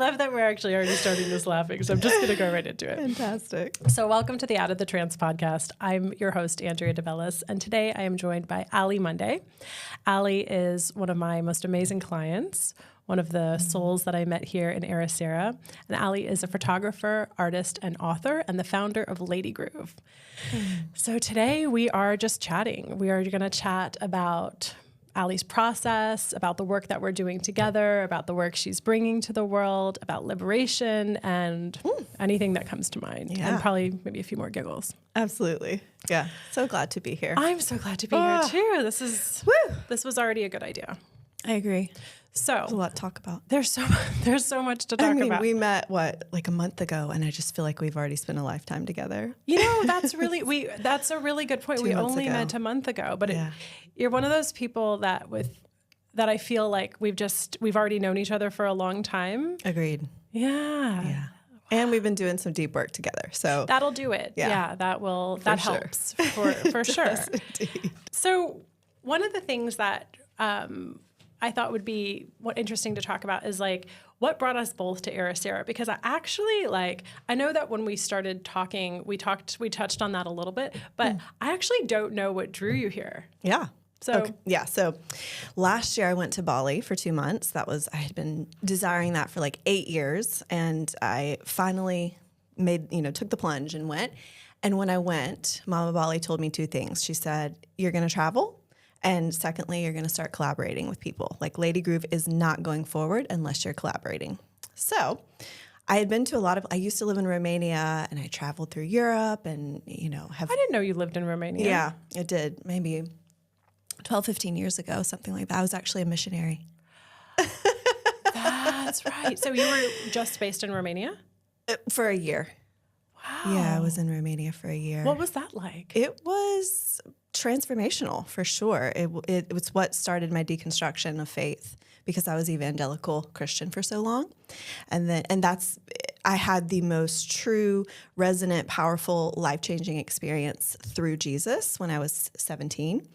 love that we're actually already starting this laughing, so I'm just going to go right into it. Fantastic. So welcome to the Out of the Trance podcast. I'm your host, Andrea DeBellis, and today I am joined by Allie Monday. Allie is one of my most amazing clients, one of the souls that I met here in Ericeira. And Allie is a photographer, artist, and author, and the founder of Ladygroove. So today we are just chatting. We are going to chat about Allie's process, about the work that we're doing together, about the work she's bringing to the world, about liberation, and anything that comes to mind. Yeah. And probably maybe a few more giggles. Absolutely. Yeah. So glad to be here. I'm so glad to be here too. This was already a good idea. I agree. So There's a lot to talk about. there's so much to talk about. We met, like a month ago, and I just feel like we've already spent a lifetime together. You know, that's a really good point. We only met a month ago, but you're one of those people that I feel like we've already known each other for a long time. Agreed. Yeah. Yeah. And we've been doing some deep work together. So that'll do it. Yeah, that helps for sure. Does, indeed. So one of the things that I thought would be interesting to talk about is like what brought us both to Ericeira, because I actually I know that when we started talking, we touched on that a little bit, but I actually don't know what drew you here. Yeah. So So last year I went to Bali for 2 months. I had been desiring that for like 8 years, and I finally took the plunge and went. And when I went, Mama Bali told me 2 things. She said, "You're going to travel. And secondly, you're going to start collaborating with people. Like Ladygroove is not going forward unless you're collaborating." So I had been to I used to live in Romania, and I traveled through Europe and, I didn't know you lived in Romania. Yeah, I did. Maybe 12, 15 years ago, something like that. I was actually a missionary. That's right. So you were just based in Romania? For a year. Wow. Yeah, I was in Romania for a year. What was that like? It was transformational, for sure. It was what started my deconstruction of faith, because I was evangelical Christian for so long. I had the most true, resonant, powerful, life-changing experience through Jesus when I was 17.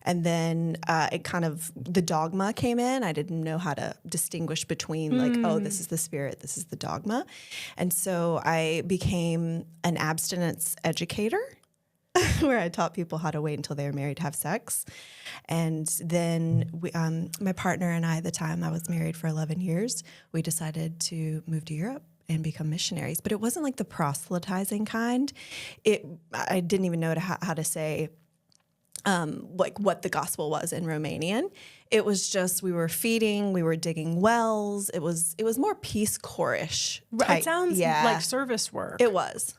And then the dogma came in. I didn't know how to distinguish between this is the spirit, this is the dogma. And so I became an abstinence educator where I taught people how to wait until they were married to have sex. And then my partner and I, at the time, I was married for 11 years, we decided to move to Europe and become missionaries. But it wasn't like the proselytizing kind. I didn't even know how to say what the gospel was in Romanian. It was just we were feeding, we were digging wells. It was more Peace Corps-ish type. It sounds like service work. It was.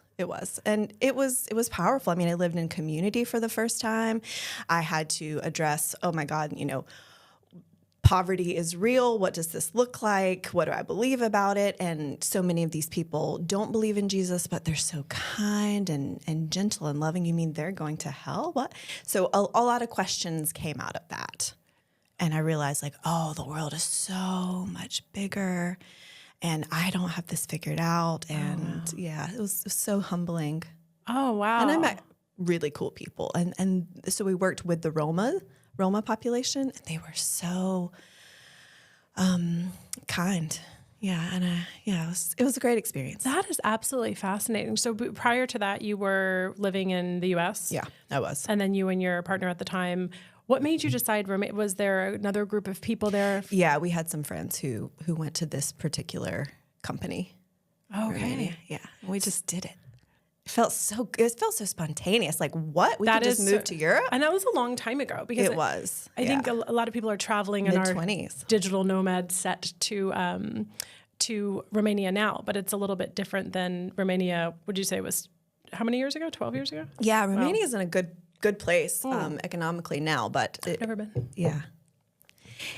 And it was powerful. I mean, I lived in community for the first time. I had to address, oh my God, poverty is real. What does this look like? What do I believe about it? And so many of these people don't believe in Jesus, but they're so kind and gentle and loving. You mean they're going to hell? What? So a lot of questions came out of that. And I realized the world is so much bigger, and I don't have this figured out. And it was so humbling. Oh, wow. And I met really cool people. And so we worked with the Roma population, and they were so kind. Yeah, and it was a great experience. That is absolutely fascinating. So prior to that, you were living in the U.S.? Yeah, I was. And then you and your partner at the time, what made you decide, was there another group of people there? Yeah, we had some friends who went to this particular company. Oh, okay. Romania. Yeah, and we just did it. It felt so spontaneous. Like, what? We could just move to Europe? And that was a long time ago. Because it was. I think a lot of people are traveling in our digital nomad set to Romania now, but it's a little bit different than Romania. Would you say it was how many years ago? 12 years ago? Yeah, Romania is in a good place economically now, but I've never been. Yeah.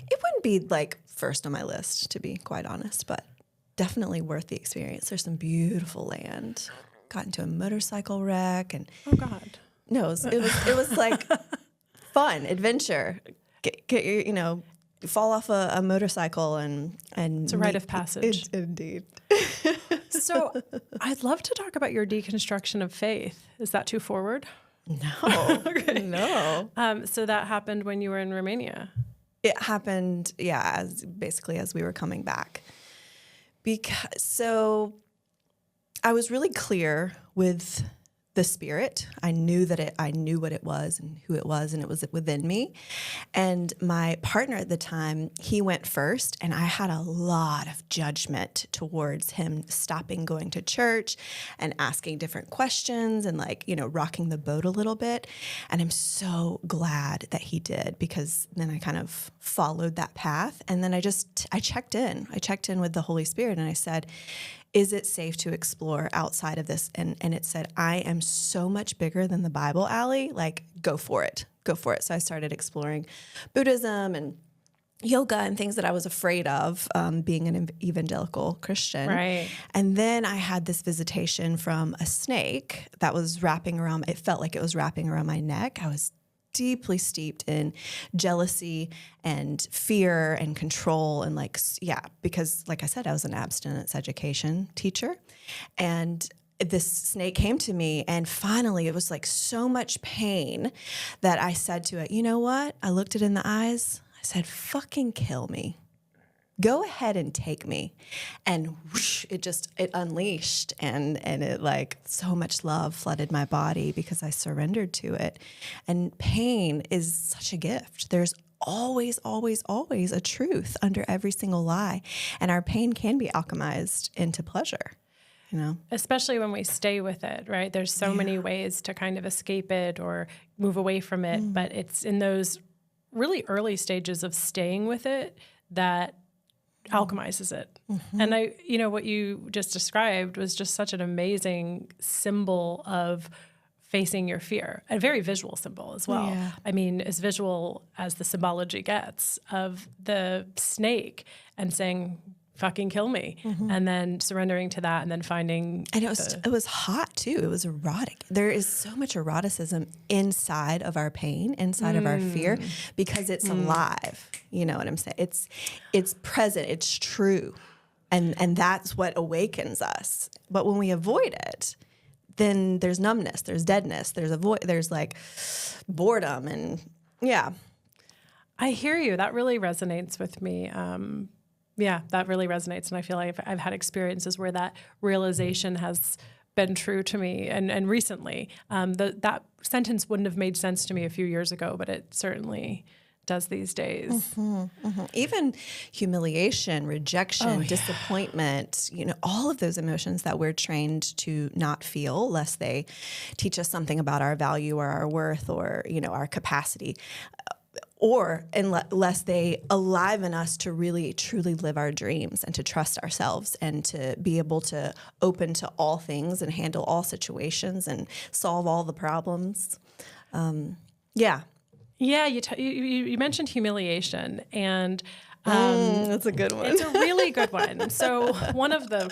It wouldn't be first on my list, to be quite honest, but definitely worth the experience. There's some beautiful land. Got into a motorcycle wreck, and oh God, no, it was like fun adventure. Get fall off a motorcycle and it's a rite of passage. Indeed. So I'd love to talk about your deconstruction of faith. Is that too forward? No, okay. No. So that happened when you were in Romania. It happened, as we were coming back. So I was really clear with the spirit. I knew I knew what it was and who it was, and it was within me. And my partner at the time, he went first, and I had a lot of judgment towards him stopping going to church and asking different questions and rocking the boat a little bit. And I'm so glad that he did, because then I kind of followed that path. And then I checked in. I checked in with the Holy Spirit, and I said, is it safe to explore outside of this? And it said, I am so much bigger than the Bible, Allie. Go for it. Go for it. So I started exploring Buddhism and yoga and things that I was afraid of, being an evangelical Christian. Right. And then I had this visitation from a snake that was wrapping around, it felt like it was wrapping around my neck. I was deeply steeped in jealousy and fear and control and because like I said, I was an abstinence education teacher, and this snake came to me, and finally it was so much pain that I said to it, you know what? I looked it in the eyes. I said, fucking kill me. Go ahead and take me. And whoosh, it unleashed, and it so much love flooded my body because I surrendered to it. And pain is such a gift. There's always, always, always a truth under every single lie. And our pain can be alchemized into pleasure, Especially when we stay with it, right? There's so many ways to kind of escape it or move away from it, but it's in those really early stages of staying with it that alchemizes it. Mm-hmm. And what you just described was just such an amazing symbol of facing your fear, a very visual symbol as well. Yeah. I mean, as visual as the symbology gets of the snake and saying, fucking kill me, and then surrendering to that, and then finding. And it was hot too. It was erotic. There is so much eroticism inside of our pain, inside of our fear, because it's alive. You know what I'm saying? It's present. It's true, and that's what awakens us. But when we avoid it, then there's numbness, there's deadness, there's boredom, and yeah. I hear you. That really resonates with me. Yeah, that really resonates. And I feel like I've had experiences where that realization has been true to me. And recently, that sentence wouldn't have made sense to me a few years ago, but it certainly does these days. Mm-hmm, mm-hmm. Even humiliation, rejection, disappointment, all of those emotions that we're trained to not feel, lest they teach us something about our value or our worth or, our capacity. Or unless they aliven us to really, truly live our dreams and to trust ourselves and to be able to open to all things and handle all situations and solve all the problems. Yeah, you mentioned humiliation, and that's a good one. It's a really good one. So one of the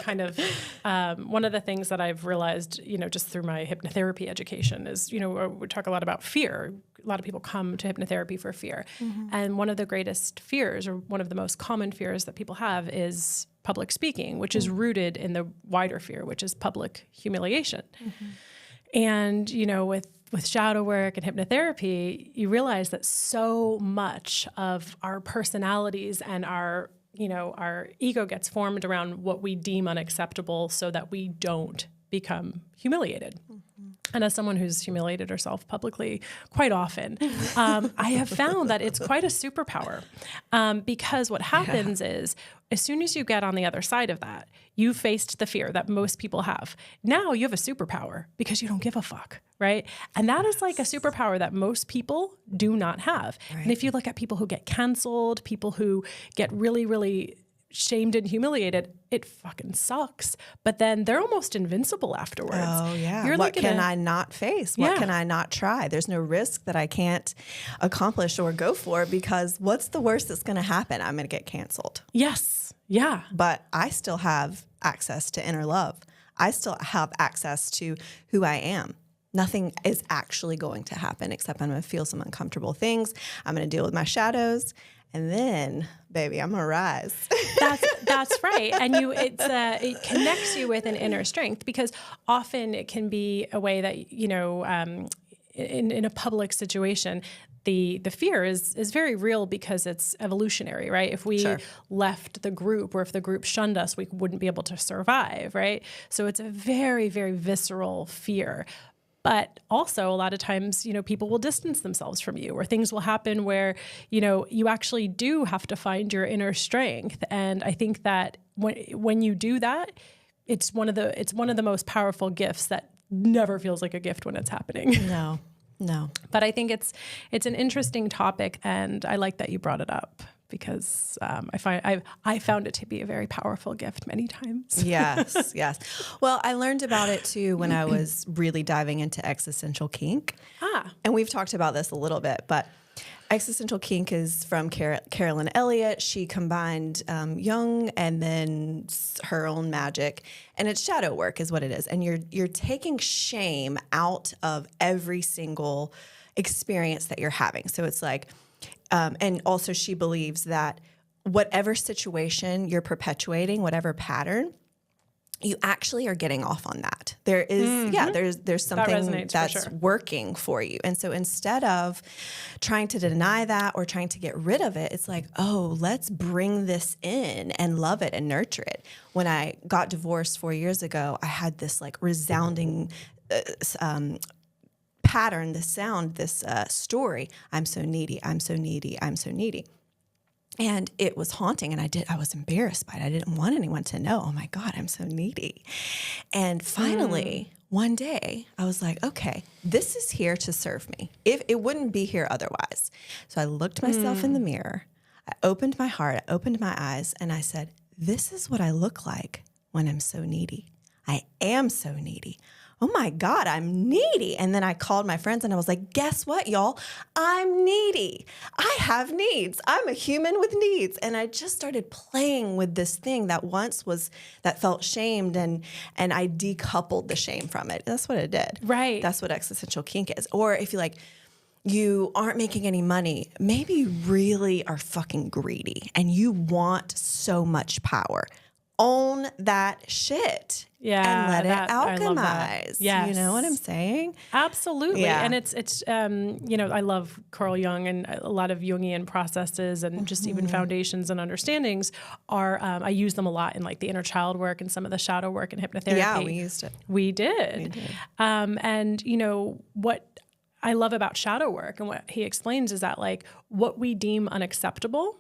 things that I've realized, just through my hypnotherapy education is, we talk a lot about fear. A lot of people come to hypnotherapy for fear. Mm-hmm. And one of the greatest fears, or one of the most common fears that people have, is public speaking, which is rooted in the wider fear, which is public humiliation. Mm-hmm. And, with shadow work and hypnotherapy, you realize that so much of our personalities and our ego gets formed around what we deem unacceptable so that we don't become humiliated. Mm-hmm. And as someone who's humiliated herself publicly quite often, I have found that it's quite a superpower, because what happens is, as soon as you get on the other side of that, you faced the fear that most people have. Now you have a superpower because you don't give a fuck, right? And that is like a superpower that most people do not have. Right. And if you look at people who get canceled, people who get really, really shamed and humiliated, it fucking sucks. But then they're almost invincible afterwards. Oh, yeah. What can I not face? What can I not try? There's no risk that I can't accomplish or go for, because what's the worst that's going to happen? I'm going to get canceled. Yes. Yeah. But I still have access to inner love. I still have access to who I am. Nothing is actually going to happen except I'm going to feel some uncomfortable things. I'm going to deal with my shadows. And then, baby, I'm gonna rise. That's right, and it connects you with an inner strength, because often it can be a way that in a public situation, the fear is very real because it's evolutionary, right? If we left the group or if the group shunned us, we wouldn't be able to survive, right? So it's a very, very visceral fear. But also a lot of times, people will distance themselves from you, or things will happen where, you actually do have to find your inner strength. And I think that when you do that, it's one of the most powerful gifts that never feels like a gift when it's happening. No. But I think it's an interesting topic, and I like that you brought it up because I found it to be a very powerful gift many times. Yes. Well, I learned about it too when I was really diving into existential kink. And we've talked about this a little bit, but existential kink is from Carolyn Elliott. She combined Jung and then her own magic, and it's shadow work is what it is. And you're taking shame out of every single experience that you're having. So it's like, and also she believes that whatever situation you're perpetuating, whatever pattern, you actually are getting off on that. There is, there's something that's working for you. And so instead of trying to deny that or trying to get rid of it, it's like, oh, let's bring this in and love it and nurture it. When I got divorced 4 years ago, I had this like resounding pattern, this sound, this story. I'm so needy. I'm so needy. I'm so needy. And it was haunting, and I was embarrassed by it. I didn't want anyone to know, oh my God, I'm so needy. And finally, one day, I was like, okay, this is here to serve me. If it wouldn't be here otherwise. So I looked myself in the mirror, I opened my heart, I opened my eyes, and I said, this is what I look like when I'm so needy. I am so needy. Oh my God, I'm needy. And then I called my friends and I was like, guess what, y'all? I'm needy. I have needs. I'm a human with needs. And I just started playing with this thing that that felt shamed, and I decoupled the shame from it. That's what it did. Right. That's what existential kink is. Or if you aren't making any money, maybe you really are fucking greedy and you want so much power. Own that shit. And let it alchemize. Yes. You know what I'm saying? Absolutely. Yeah. And it's I love Carl Jung, and a lot of Jungian processes and just even foundations and understandings are, I use them a lot in like the inner child work and some of the shadow work and hypnotherapy. Yeah, we used it. We did. And what I love about shadow work and what he explains is that like what we deem unacceptable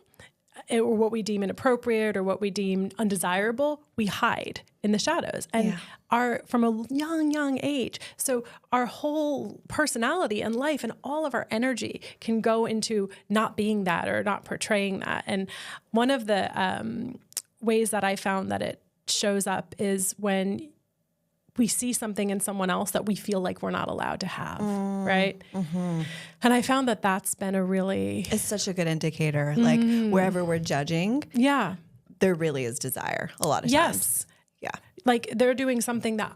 or what we deem inappropriate or what we deem undesirable, we hide in the shadows and from a young age. So our whole personality and life and all of our energy can go into not being that or not portraying that. And one of the ways that I found that it shows up is when we see something in someone else that we feel like we're not allowed to have, right? Mm-hmm. And I found that that's been it's such a good indicator. Like wherever we're judging, there really is desire a lot of times. Yeah. Like they're doing something that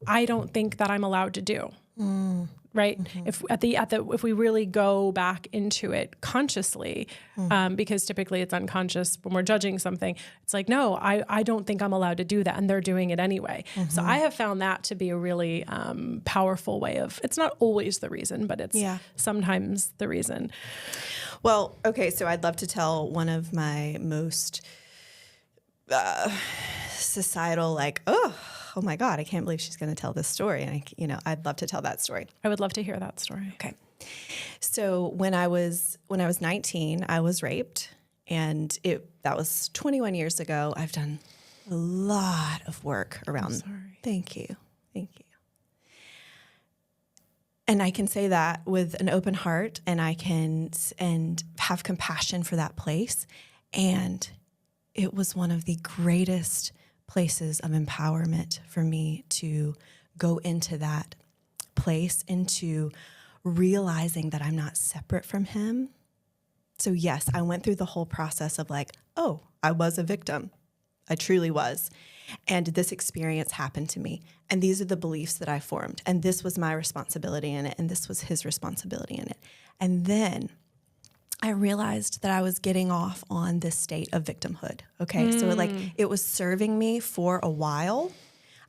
I don't think that I'm allowed to do. Right. Mm-hmm. If we really go back into it consciously, because typically it's unconscious when we're judging something, it's like, no, I don't think I'm allowed to do that. And they're doing it anyway. Mm-hmm. So I have found that to be a really powerful way it's not always the reason, but it's sometimes the reason. Well, okay. So I'd love to tell one of my most societal, oh my God, I can't believe she's going to tell this story. And I'd love to tell that story. I would love to hear that story. Okay. So when I was 19, I was raped, and that was 21 years ago. I've done a lot of work around. I'm sorry. Thank you. And I can say that with an open heart, and I can have compassion for that place. And it was one of the greatest places of empowerment for me to go into that place, into realizing that I'm not separate from him. So yes, I went through the whole process of like, oh, I was a victim. I truly was. And this experience happened to me. And these are the beliefs that I formed. And this was my responsibility in it. And this was his responsibility in it. And then I realized that I was getting off on this state of victimhood. Okay. So it was serving me for a while.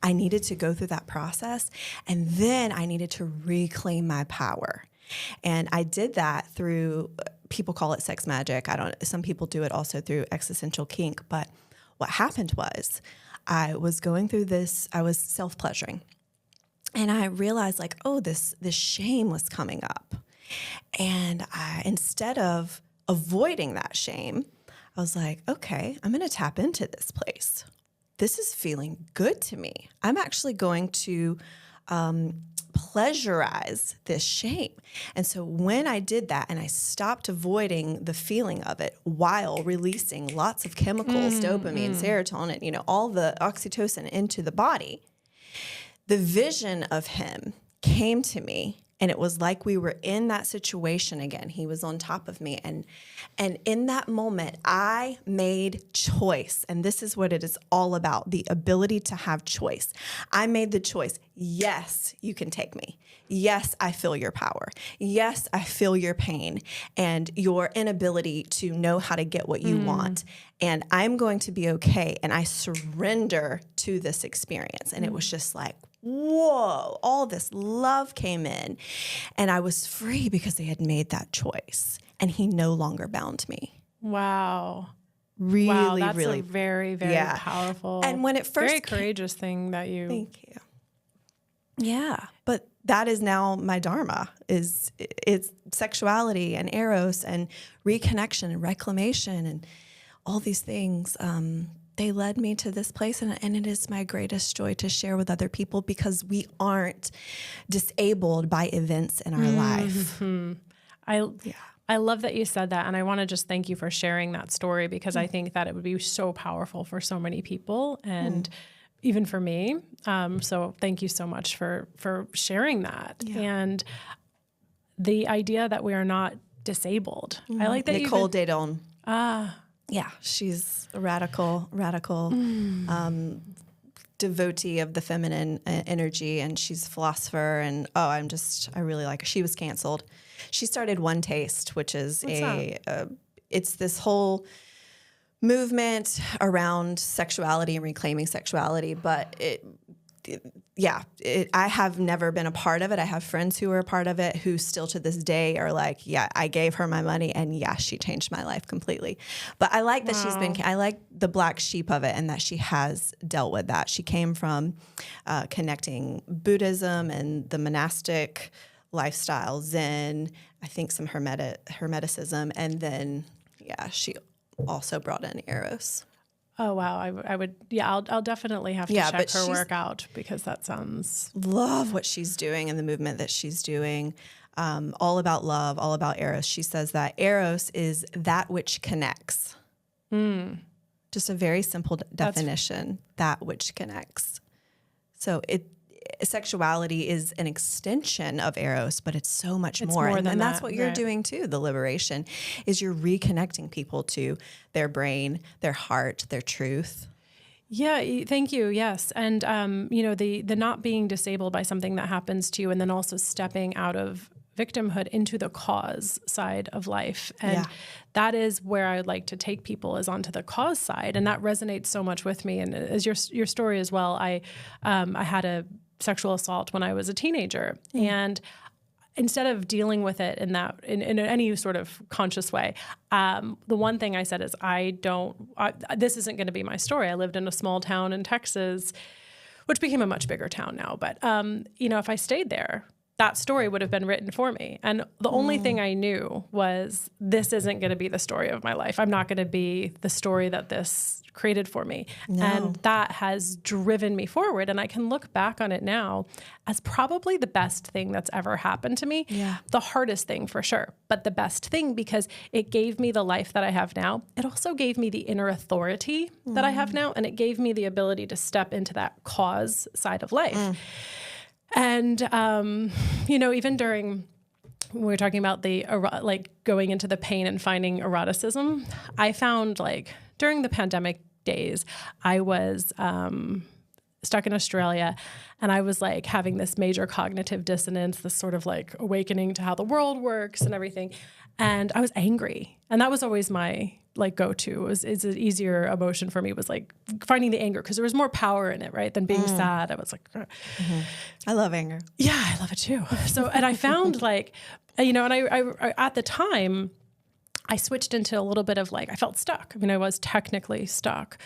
I needed to go through that process. And then I needed to reclaim my power. And I did that through, people call it sex magic. Some people do it also through existential kink. But what happened was I was going through this, I was self-pleasuring. And I realized like, oh, this shame was coming up. And instead of avoiding that shame, I was like, okay, I'm going to tap into this place. This is feeling good to me. I'm actually going to pleasurize this shame. And so when I did that and I stopped avoiding the feeling of it while releasing lots of chemicals, dopamine, serotonin, all the oxytocin into the body, the vision of him came to me. And it was like we were in that situation again. He was on top of me. And in that moment, I made choice. And this is what it is all about, the ability to have choice. I made the choice. Yes, you can take me. Yes, I feel your power. Yes, I feel your pain and your inability to know how to get what you want. And I'm going to be okay. And I surrender to this experience. And it was just like, whoa, all this love came in and I was free because they had made that choice and he no longer bound me. Wow. Really, that's really a very, very powerful and when it first very courageous thing that you. Thank you. Yeah. But that is now my dharma it's sexuality and eros and reconnection and reclamation and all these things. They led me to this place, and it is my greatest joy to share with other people because we aren't disabled by events in our life. I love that you said that, and I want to just thank you for sharing that story because I think that it would be so powerful for so many people and even for me. So thank you so much for sharing that. Yeah. And the idea that we are not disabled. I like that Nicole Dedon. Yeah, she's a radical devotee of the feminine energy, and she's a philosopher. And I really like her. She was canceled. She started One Taste, which is it's this whole movement around sexuality and reclaiming sexuality. But I have never been a part of it. I have friends who are a part of it who still to this day are like, yeah, I gave her my money and she changed my life completely. But I like that I like the black sheep of it and that she has dealt with that. She came from connecting Buddhism and the monastic lifestyle, Zen, I think some Hermeticism, and then, she also brought in Eros. Oh, wow. I would, I'll definitely have to check her work out because that sounds... Love what she's doing and the movement that she's doing. All about love, all about Eros. She says that Eros is that which connects. Just a very simple definition, that which connects. So sexuality is an extension of Eros, but it's so much more. And that's what you're doing too. The liberation is you're reconnecting people to their brain, their heart, their truth. Yeah, thank you. Yes. And, the not being disabled by something that happens to you and then also stepping out of victimhood into the cause side of life. And that is where I would like to take people is onto the cause side. And that resonates so much with me. And as your story as well, I had a sexual assault when I was a teenager. And instead of dealing with it in any sort of conscious way, the one thing I said is, this isn't going to be my story. I lived in a small town in Texas, which became a much bigger town now. But, if I stayed there, that story would have been written for me. And the only thing I knew was this isn't going to be the story of my life. I'm not going to be the story that this created for me. No. And that has driven me forward. And I can look back on it now as probably the best thing that's ever happened to me. Yeah. The hardest thing for sure, but the best thing because it gave me the life that I have now. It also gave me the inner authority that I have now. And it gave me the ability to step into that cause side of life. And, even during, when we were talking about going into the pain and finding eroticism, I found during the pandemic days, I was stuck in Australia and I was having this major cognitive dissonance, this sort of awakening to how the world works and everything. And I was angry. And that was always my go-to. It's an easier emotion for me was finding the anger because there was more power in it, right? Than being sad. I was I love anger. Yeah, I love it too. So, and I found and I at the time, I switched into a little bit of like, I felt stuck. I mean, I was technically stuck.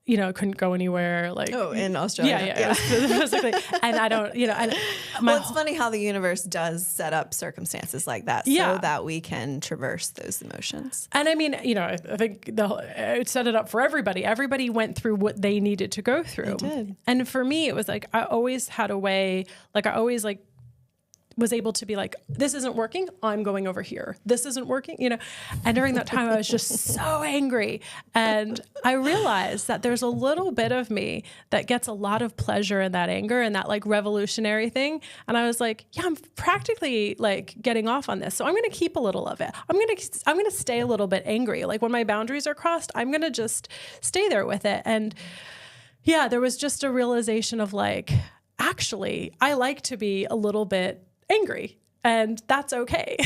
I couldn't go anywhere. Like, in Australia. Yeah. Physically. And I don't, and it's funny how the universe does set up circumstances like that so that we can traverse those emotions. And I mean, I think it set it up for everybody. Everybody went through what they needed to go through. They did. And for me, it was like, I always had a way, like I always like was able to be like, this isn't working. I'm going over here. This isn't working, And during that time, I was just so angry. And I realized that there's a little bit of me that gets a lot of pleasure in that anger and that like revolutionary thing. And I was like, yeah, I'm practically like getting off on this. So I'm going to keep a little of it. I'm going to stay a little bit angry. Like when my boundaries are crossed, I'm going to just stay there with it. And yeah, there was just a realization of like, actually, I like to be a little bit angry, and that's okay.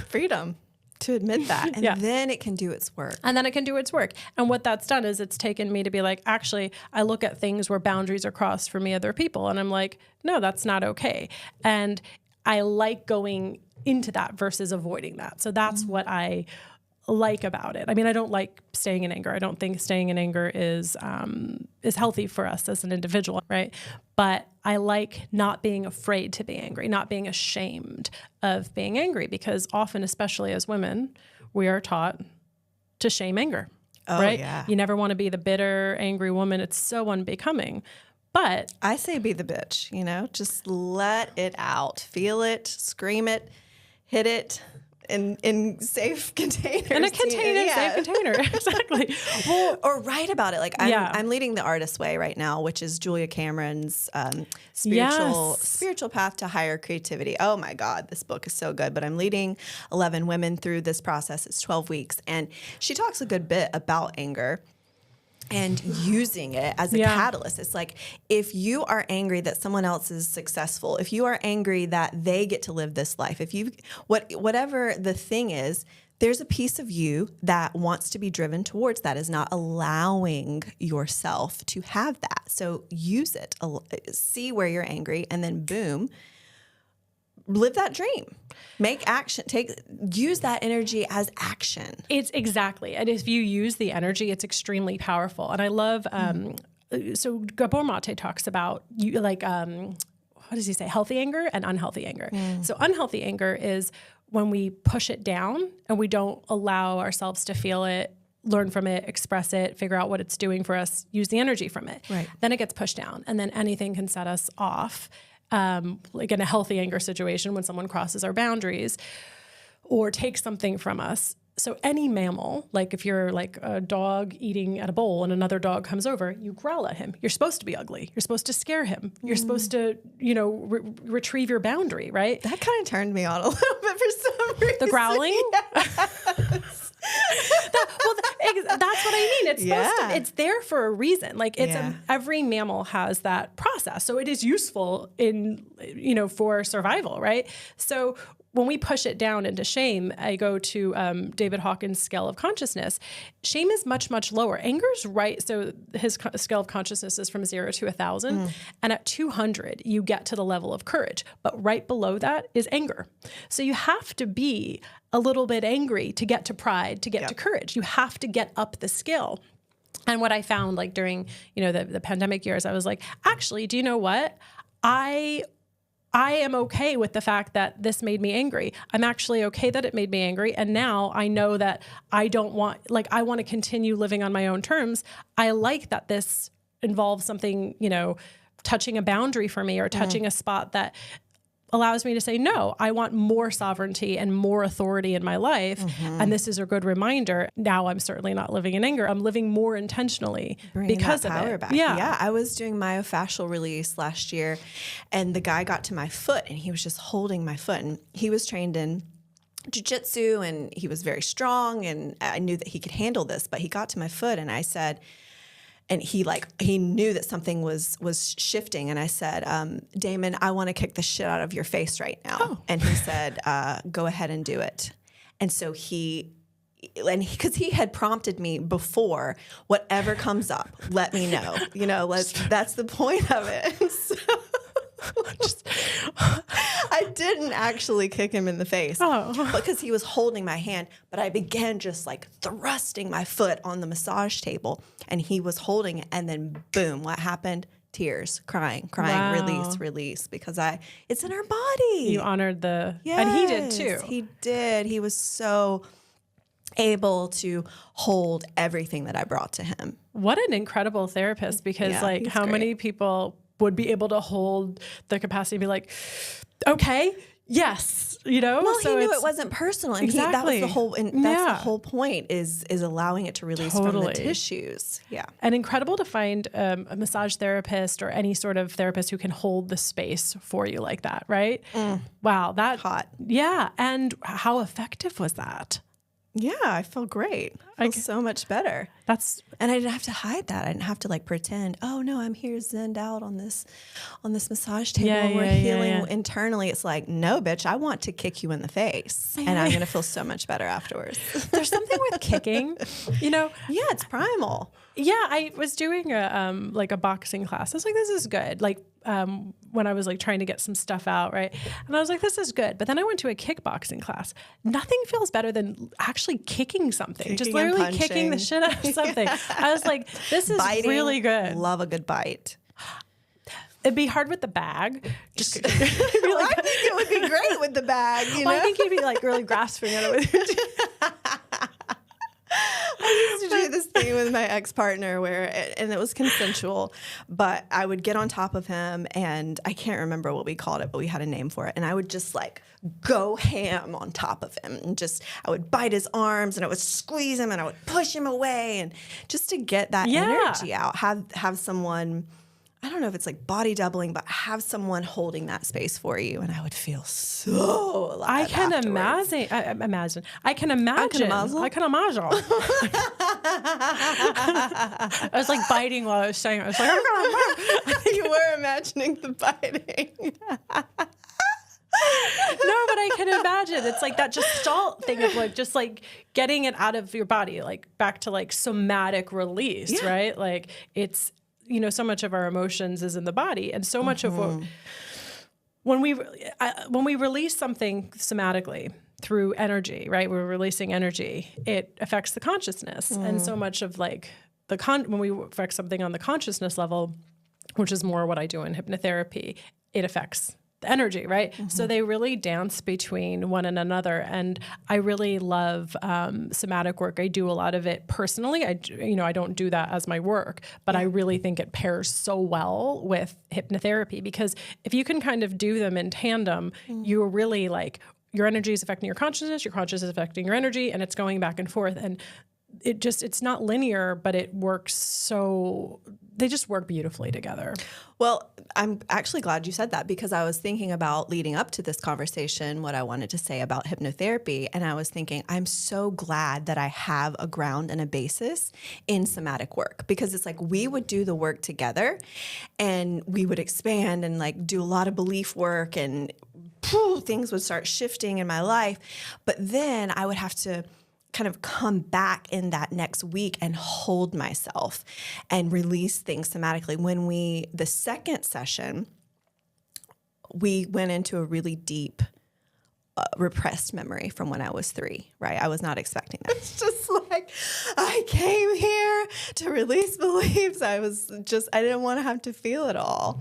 Freedom to admit that. And then it can do its work. And what that's done is it's taken me to be like, actually, I look at things where boundaries are crossed for me, other people, and I'm like, no, that's not okay. And I like going into that versus avoiding that. So that's what I like about it. I mean, I don't like staying in anger. I don't think staying in anger is healthy for us as an individual, right? But I like not being afraid to be angry, not being ashamed of being angry, because often, especially as women, we are taught to shame anger, right? Yeah. You never want to be the bitter, angry woman. It's so unbecoming. But I say be the bitch, just let it out, feel it, scream it, hit it. In safe containers. In a container, safe container, exactly. Well, or write about it. Like I'm leading the Artist's Way right now, which is Julia Cameron's spiritual path to higher creativity. Oh my God, this book is so good. But I'm leading 11 women through this process. It's 12 weeks. And she talks a good bit about anger and using it as a catalyst. It's like, if you are angry that someone else is successful, if you are angry that they get to live this life, whatever the thing is, there's a piece of you that wants to be driven towards that, is not allowing yourself to have that. So use it, see where you're angry, and then boom, live that dream. Make action. Use that energy as action. It's exactly. And if you use the energy, it's extremely powerful. And I love, so Gabor Mate talks about what does he say? Healthy anger and unhealthy anger. So unhealthy anger is when we push it down and we don't allow ourselves to feel it, learn from it, express it, figure out what it's doing for us, use the energy from it. Right. Then it gets pushed down, and then anything can set us off. Like in a healthy anger situation, when someone crosses our boundaries or takes something from us. So any mammal, like if you're like a dog eating at a bowl and another dog comes over, you growl at him. You're supposed to be ugly. You're supposed to scare him. You're supposed to, retrieve your boundary, right? That kind of turned me on a little bit for some reason. The growling? Yes. That's what I mean. It's supposed to, it's there for a reason. Like every mammal has that process. So it is useful for survival, right? So when we push it down into shame, I go to David Hawkins' scale of consciousness. Shame is much, much lower. Anger's right. So his scale of consciousness is from 0 to 1,000. And at 200, you get to the level of courage. But right below that is anger. So you have to be a little bit angry to get to pride, to get to courage. You have to get up the scale. And what I found like during, the pandemic years, I was like, actually, do you know what? I am okay with the fact that this made me angry. I'm actually okay that it made me angry. And now I know that I want to continue living on my own terms. I like that this involves something, touching a boundary for me or touching a spot that allows me to say, no, I want more sovereignty and more authority in my life. And this is a good reminder. Now I'm certainly not living in anger. I'm living more intentionally because of it. Back. Yeah. I was doing myofascial release last year, and the guy got to my foot and he was just holding my foot, and he was trained in jiu-jitsu and he was very strong, and I knew that he could handle this, but he got to my foot and I said, and he knew that something was shifting. And I said, Damon, I want to kick the shit out of your face right now. Oh. And he said, go ahead and do it. And so because he had prompted me before, whatever comes up, let me know. That's the point of it. So, I I didn't actually kick him in the face because he was holding my hand, but I began just like thrusting my foot on the massage table and he was holding it. And then boom, what happened? Tears, crying, wow. release, because it's in our body. You honored and he did too. He did. He was so able to hold everything that I brought to him. What an incredible therapist, because how great. Many people would be able to hold the capacity to be like, okay, yes, Well, he knew it wasn't personal, and exactly. that was the whole. And that's the whole point is allowing it to release from the tissues. Yeah, and incredible to find a massage therapist or any sort of therapist who can hold the space for you like that, right? Wow, that hot. Yeah, and how effective was that? Yeah, I feel great. I feel so much better. And I didn't have to hide that. I didn't have to like pretend, oh no, I'm here zenned out on this massage table and we're healing internally. It's like, no, bitch, I want to kick you in the face and I'm going to feel so much better afterwards. There's something with kicking, Yeah, it's primal. Yeah, I was doing a boxing class. I was like, this is good. When I was like trying to get some stuff out, right? And I was like, this is good. But then I went to a kickboxing class. Nothing feels better than actually kicking something. Just literally kicking the shit out of something. I was like, this is biting, really good. Love a good bite. It'd be hard with the bag. I think it would be great with the bag. I think you'd be like really grasping at it with your I used to do this thing with my ex-partner and it was consensual, but I would get on top of him and I can't remember what we called it, but we had a name for it. And I would just like go ham on top of him and I would bite his arms and I would squeeze him and I would push him away and just to get that energy out, have someone, I don't know if it's like body doubling, but have someone holding that space for you, and I would feel so alive. I can afterwards. imagine. I can imagine. I was like biting while I was saying it. I was like, you were imagining the biting. No, but I can imagine. It's like that gestalt thing of like just like getting it out of your body, like back to like somatic release, right? Like it's. So much of our emotions is in the body, and so much of when we release something somatically through energy, right? We're releasing energy. It affects the consciousness, and so much of like when we affect something on the consciousness level, which is more what I do in hypnotherapy, it affects the energy, right? So they really dance between one and another. And I really love somatic work. I do a lot of it personally. I don't do that as my work, but I really think it pairs so well with hypnotherapy, because if you can kind of do them in tandem, you're really like, your energy is affecting your consciousness is affecting your energy, and it's going back and forth. And it's not linear, but it works they just work beautifully together. Well, I'm actually glad you said that, because I was thinking about leading up to this conversation, what I wanted to say about hypnotherapy. And I was thinking, I'm so glad that I have a ground and a basis in somatic work, because it's like we would do the work together and we would expand and like do a lot of belief work and things would start shifting in my life. But then I would have to kind of come back in that next week and hold myself and release things somatically. The second session, we went into a really deep repressed memory from when I was 3, right? I was not expecting that. It's just like, I came here to release beliefs. I didn't want to have to feel it all.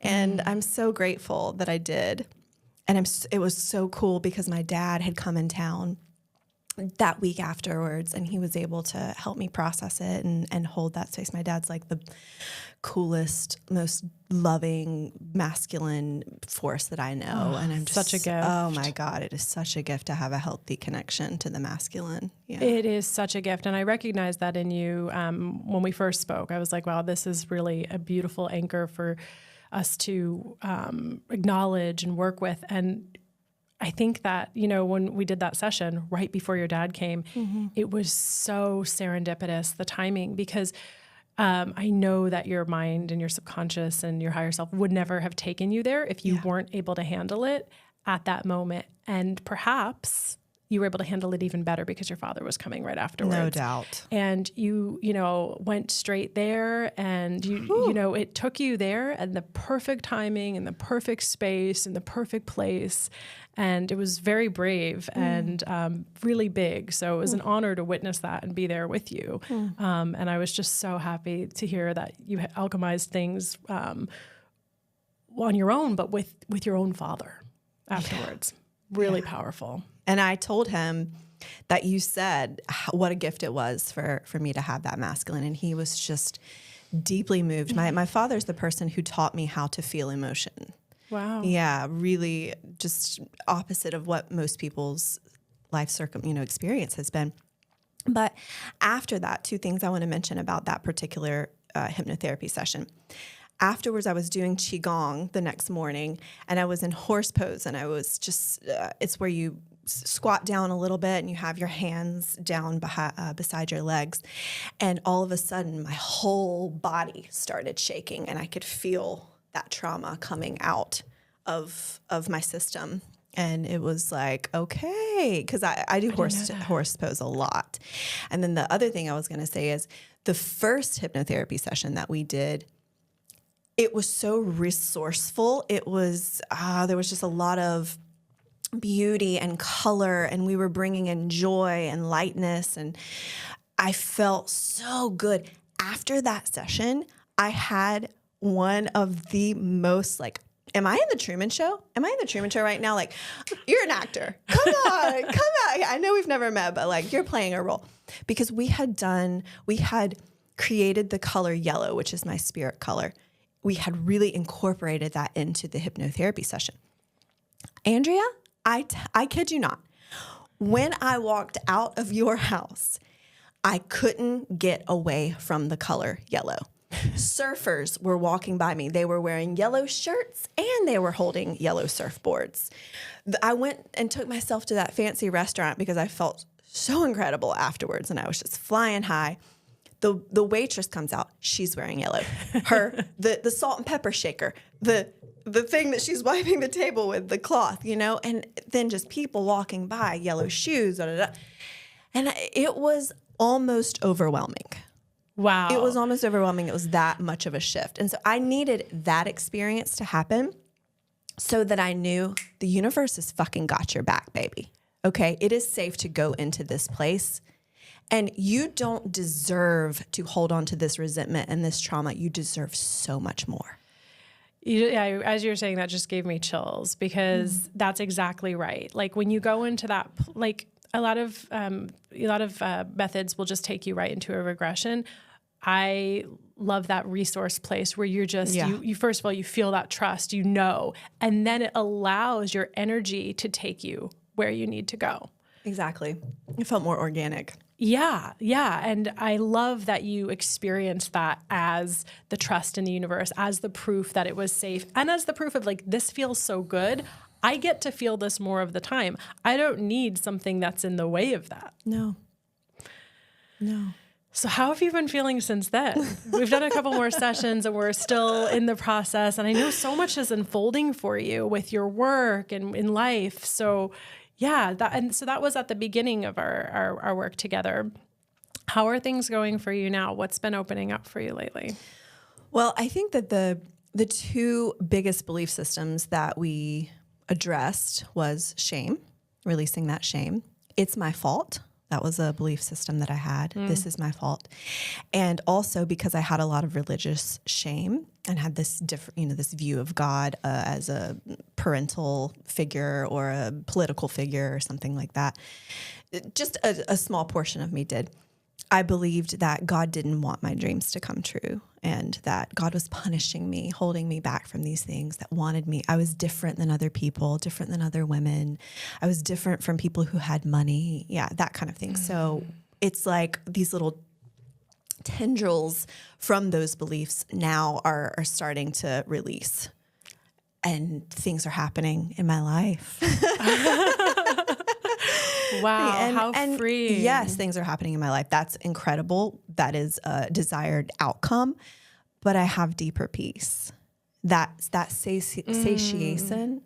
And I'm so grateful that I did. And it was so cool because my dad had come in town that week afterwards, and he was able to help me process it and hold that space. My dad's like the coolest, most loving, masculine force that I know. And I'm just such a gift. Oh my God, it is such a gift to have a healthy connection to the masculine. Yeah. It is such a gift. And I recognized that in you when we first spoke. I was like, wow, this is really a beautiful anchor for us to acknowledge and work with. And I think that, when we did that session right before your dad came, it was so serendipitous, the timing, because I know that your mind and your subconscious and your higher self would never have taken you there if you weren't able to handle it at that moment. And perhaps you were able to handle it even better because your father was coming right afterwards. No doubt. And you went straight there, and it took you there and the perfect timing and the perfect space and the perfect place. And it was very brave and really big. So it was an honor to witness that and be there with you. And I was just so happy to hear that you alchemized things on your own, but with your own father afterwards. Really powerful. And I told him that you said what a gift it was for me to have that masculine. And he was just deeply moved. My father's the person who taught me how to feel emotion. Wow. Yeah, really just opposite of what most people's life experience has been. But after that, two things I want to mention about that particular hypnotherapy session. Afterwards, I was doing Qigong the next morning, and I was in horse pose, and I was just, it's where you squat down a little bit and you have your hands down beside your legs. And all of a sudden, my whole body started shaking, and I could feel that trauma coming out of my system. And it was like, okay, because I do horse pose a lot. And then the other thing I was going to say is the first hypnotherapy session that we did, it was so resourceful. It was, there was just a lot of beauty and color, and we were bringing in joy and lightness. And I felt so good. After that session, I had one of the most am I in the Truman Show? Am I in the Truman Show right now? You're an actor. Come on. I know we've never met, but you're playing a role. Because we had created the color yellow, which is my spirit color. We had really incorporated that into the hypnotherapy session. Andrea, I kid you not. When I walked out of your house, I couldn't get away from the color yellow. Surfers were walking by me. They were wearing yellow shirts and they were holding yellow surfboards. I went and took myself to that fancy restaurant because I felt so incredible afterwards, and I was just flying high. The waitress comes out. She's wearing yellow. The salt and pepper shaker, the thing that she's wiping the table with, the cloth, and then just people walking by, yellow shoes, and it was almost overwhelming. Wow. It was almost overwhelming. It was that much of a shift. And so I needed that experience to happen so that I knew the universe has fucking got your back, baby. Okay? It is safe to go into this place. And you don't deserve to hold on to this resentment and this trauma. You deserve so much more. Yeah, as you were saying, that just gave me chills because that's exactly right. When you go into that, a lot of methods will just take you right into a regression. I love that resource place where you're just, you first of all, you feel that trust, and then it allows your energy to take you where you need to go. Exactly. It felt more organic. Yeah. And I love that you experienced that as the trust in the universe, as the proof that it was safe, and as the proof of this feels so good. I get to feel this more of the time. I don't need something that's in the way of that. No. So how have you been feeling since then? We've done a couple more sessions and we're still in the process. And I know so much is unfolding for you with your work and in life. So yeah, that was at the beginning of our work together. How are things going for you now? What's been opening up for you lately? Well, I think that the two biggest belief systems that we addressed was shame, releasing that shame. It's my fault. That was a belief system that I had. This is my fault. And also because I had a lot of religious shame and had this different, this view of God as a parental figure or a political figure or something like that. Just a small portion of me did. I believed that God didn't want my dreams to come true and that God was punishing me, holding me back from these things that wanted me. I was different than other people, different than other women. I was different from people who had money. Yeah, that kind of thing. So it's like these little tendrils from those beliefs now are starting to release. And things are happening in my life. Wow, how freeing. Yes, things are happening in my life. That's incredible. That is a desired outcome. But I have deeper peace. That's that satiation,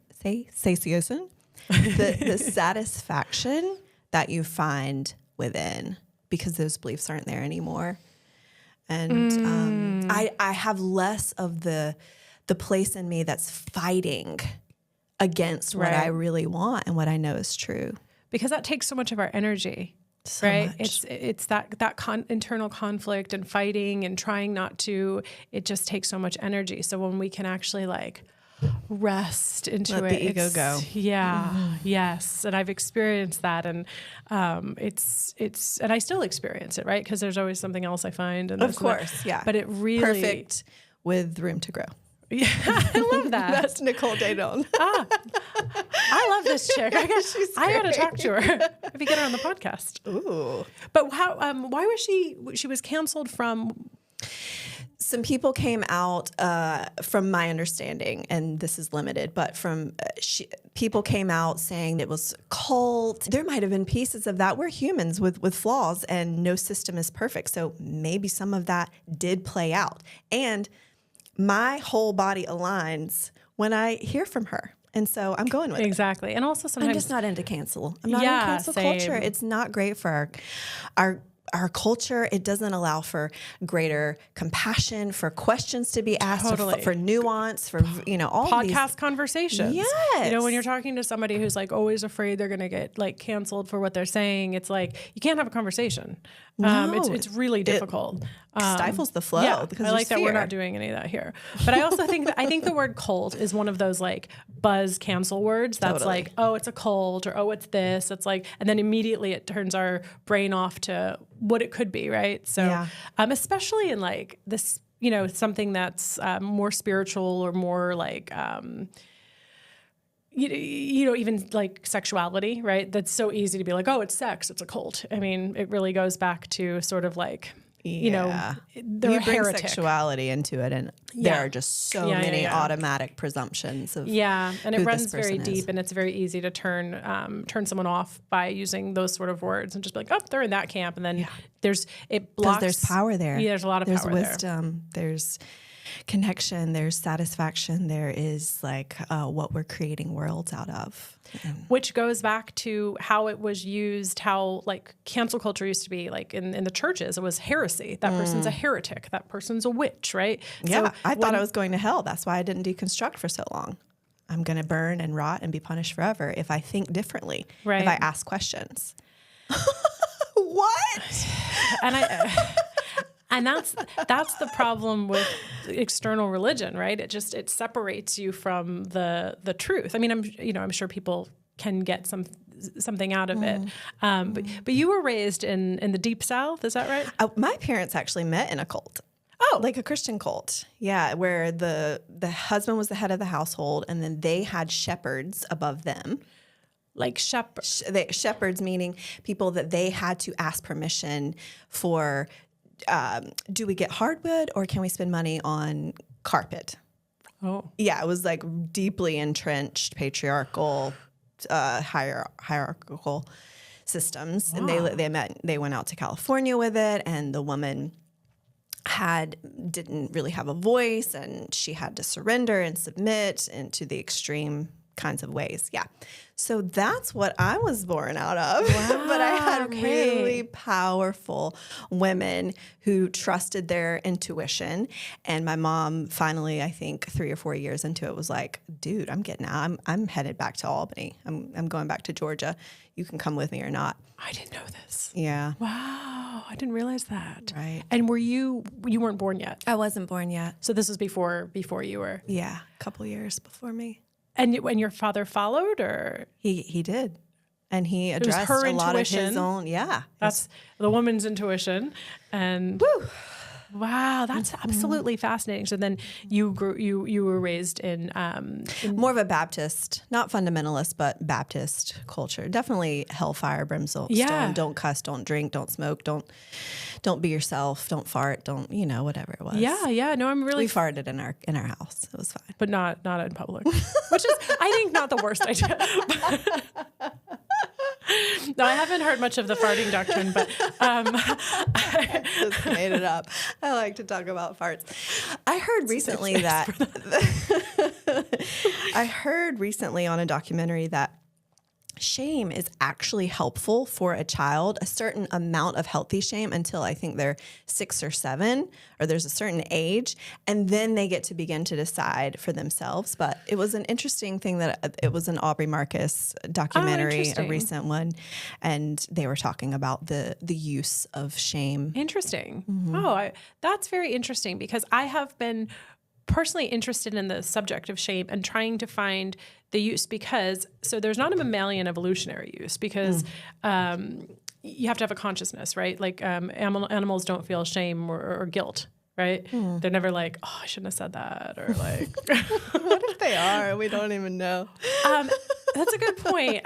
the satisfaction that you find within, because those beliefs aren't there anymore. And I have less of the place in me that's fighting against what I really want and what I know is true. Because that takes so much of our energy. So right. much. It's that internal conflict and fighting and trying not to, it just takes so much energy. So when we can actually like rest into Let the ego go. Yeah. Yes. And I've experienced that. And it's, and I still experience it, right? Because there's always something else I find. And of course. Yeah. But it really. Perfect with room to grow. Yeah, I love that. That's Nicole Daydon. I love this chick. I got to talk to her if you get her on the podcast. Ooh. But how? Why was she was canceled from? Some people came out, from my understanding, and this is limited, but from people came out saying it was cult. There might have been pieces of that. We're humans with flaws, and no system is perfect. So maybe some of that did play out. And my whole body aligns when I hear from her. And so I'm going with it. Exactly. And also sometimes I'm just not into cancel. I'm not into cancel culture. It's not great for our culture. It doesn't allow for greater compassion, for questions to be asked, for nuance, for, all podcast these conversations. Yes. When you're talking to somebody who's like always afraid they're going to get like canceled for what they're saying, it's like, you can't have a conversation. No, it's really difficult. Stifles the flow. Yeah, because I like that fear. we're not doing any of that here. But I also think the word cult is one of those like buzz cancel words that's like, oh, it's a cult, or oh, it's this. It's like, and then immediately it turns our brain off to what it could be, right? So, especially in like this, something that's more spiritual or more like. Even like sexuality, right? That's so easy to be like, oh, it's sex, it's a cult. I mean, it really goes back to sort of like, they're you bring heretic. sexuality into it, and there are just so many automatic presumptions of and it runs very is. deep, and it's very easy to turn someone off by using those sort of words and just be like, oh, they're in that camp, and then it blocks. There's power there. Yeah, there's a lot of power there. There's wisdom. There's connection, there's satisfaction, there is like what we're creating worlds out of. Which goes back to how it was used, how like cancel culture used to be like in the churches. It was heresy. That person's a heretic. That person's a witch, right? Yeah, so I thought I was going to hell. That's why I didn't deconstruct for so long. I'm going to burn and rot and be punished forever if I think differently, if I ask questions. What? And that's the problem with external religion, right? It separates you from the truth. I mean, I'm sure people can get something out of it. But you were raised in the Deep South, is that right? My parents actually met in a cult. Oh, like a Christian cult. Yeah, where the husband was the head of the household, and then they had shepherds above them. Like shepherds? Shepherds meaning people that they had to ask permission for. Do we get hardwood or can we spend money on carpet? Oh. Yeah, it was like deeply entrenched patriarchal, hierarchical systems. Wow. And they went out to California with it, and the woman didn't really have a voice, and she had to surrender and submit into the extreme kinds of ways. Yeah. So that's what I was born out of. Wow, but I had really powerful women who trusted their intuition. And my mom finally, I think 3 or 4 years into it, was like, dude, I'm getting out. I'm headed back to Albany. I'm going back to Georgia. You can come with me or not. I didn't know this. Yeah. Wow. I didn't realize that. Right. And you weren't born yet? I wasn't born yet. So this was before you were? Yeah. A couple years before me. And when your father followed, or he did, and he addressed a lot of his own. Yeah, that's the woman's intuition, and woo. Wow, that's absolutely fascinating. So then you were raised in more of a Baptist, not fundamentalist, but Baptist culture. Definitely hellfire, brimstone. Yeah. Don't cuss, don't drink, don't smoke, don't be yourself, don't fart, don't whatever it was. Yeah. No, we farted in our house. It was fine, but not in public, which is I think not the worst idea. No, I haven't heard much of the farting doctrine, but I just made it up. I like to talk about farts. I heard recently on a documentary that shame is actually helpful for a child, a certain amount of healthy shame until I think they're 6 or 7, or there's a certain age, and then they get to begin to decide for themselves. But it was an interesting thing that it was an Aubrey Marcus documentary, a recent one, and they were talking about the use of shame. Interesting. Mm-hmm. That's very interesting, because I have been personally interested in the subject of shame and trying to find the use, because there's not a mammalian evolutionary use, because you have to have a consciousness, right? Like animals don't feel shame or guilt, right? They're never like, oh, I shouldn't have said that, or like, what if they are? We don't even know. That's a good point.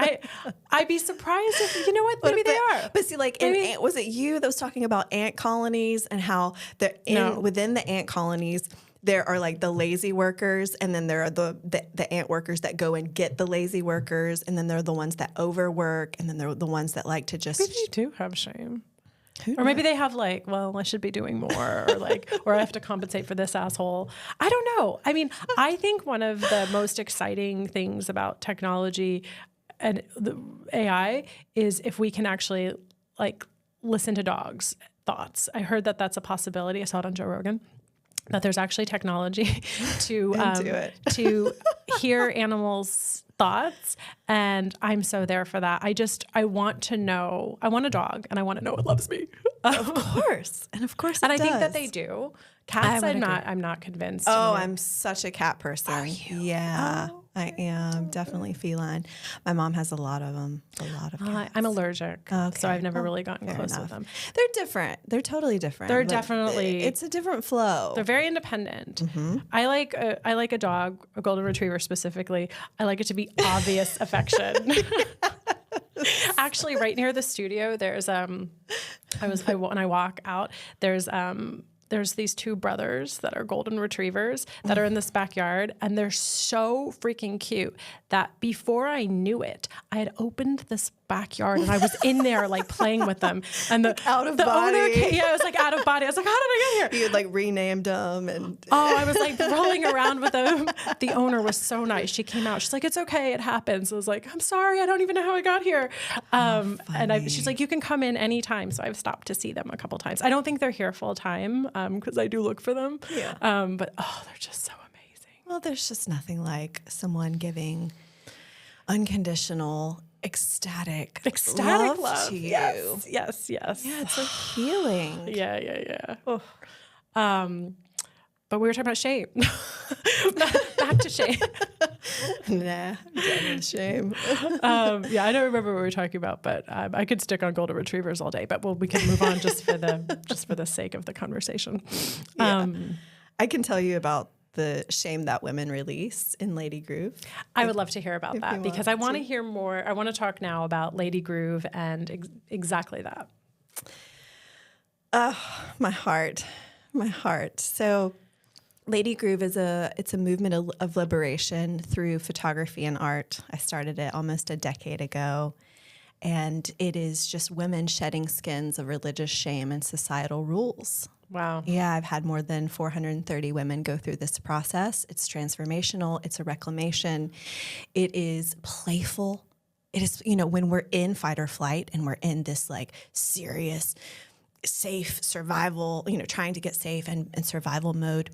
I'd be surprised if, you know what, maybe they are. But see, like, was it you that was talking about ant colonies and how within the ant colonies, there are like the lazy workers, and then there are the ant workers that go and get the lazy workers, and then there are the ones that overwork, and then there are the ones that like to just... Maybe they do have shame. Or maybe they have like, well, I should be doing more, or like, or I have to compensate for this asshole. I don't know. I mean, I think one of the most exciting things about technology and the AI is if we can actually like listen to dogs' thoughts. I heard that that's a possibility. I saw it on Joe Rogan. That there's actually technology to hear animals' thoughts, and I'm so there for that. I want to know. I want a dog, and I want to know it loves me. Of course, and of course, I think that they do. Cats, I'm not convinced. Oh, I'm such a cat person. Are you? Yeah, I am definitely feline. My mom has a lot of them. A lot of cats. I'm allergic, so I've never really gotten close with them. They're different. They're totally different. They're definitely. It's a different flow. They're very independent. Mm-hmm. I like a dog, a golden retriever specifically. I like it to be obvious affection. Actually, right near the studio, there's when I walk out, there's these 2 brothers that are golden retrievers that are in this backyard, and they're so freaking cute that before I knew it, I had opened this backyard and I was in there like playing with them. And the out of the body. Owner came, I was like out of body. I was like, how did I get here? You had like renamed them and I was like rolling around with them. The owner was so nice. She came out. She's like, it's okay, it happens. I was like, I'm sorry, I don't even know how I got here. And she's like, you can come in anytime. So I've stopped to see them a couple times. I don't think they're here full time because I do look for them. Yeah. But they're just so amazing. Well, there's just nothing like someone giving unconditional, ecstatic love to you. Yes. Yeah, it's like healing. Yeah. Oh. But we were talking about shame. Back to shame. Nah, I'm done with shame. I don't remember what we were talking about, but I could stick on golden retrievers all day. But we can move on just for the sake of the conversation. I can tell you about the shame that women release in Ladygroove. I would love to hear about that, because I want to hear more. I want to talk now about Ladygroove and exactly that. My heart. So Ladygroove is a movement of liberation through photography and art. I started it almost a decade ago, and it is just women shedding skins of religious shame and societal rules. Wow. Yeah, I've had more than 430 women go through this process. It's transformational. It's a reclamation. It is playful. It is, when we're in fight or flight and we're in this like serious, safe survival, trying to get safe and survival mode,